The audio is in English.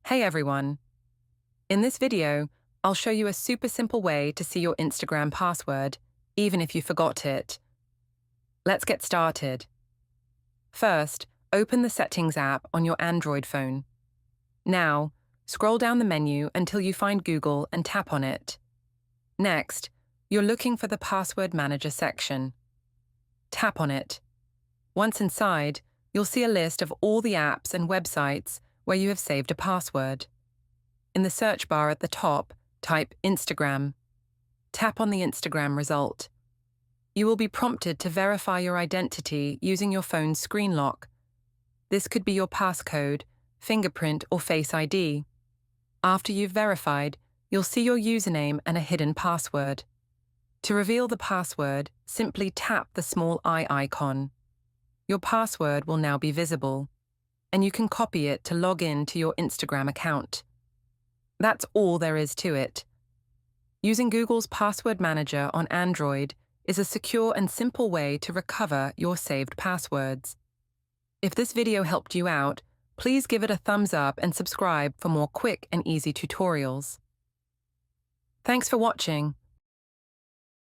Hey everyone! In this video, I'll show you a super simple way to see your Instagram password, even if you forgot it. Let's get started. First, open the Settings app on your Android phone. Now, scroll down the menu until you find Google and tap on it. Next, you're looking for the Password Manager section. Tap on it. Once inside, you'll see a list of all the apps and websites where you have saved a password. In the search bar at the top, type Instagram. Tap on the Instagram result. You will be prompted to verify your identity using your phone's screen lock. This could be your passcode, fingerprint, or Face ID. After you've verified, you'll see your username and a hidden password. To reveal the password, simply tap the small eye icon. Your password will now be visible, and you can copy it to log in to your Instagram account. That's all there is to it. Using Google's Password Manager on Android is a secure and simple way to recover your saved passwords. If this video helped you out, please give it a thumbs up and subscribe for more quick and easy tutorials. Thanks for watching.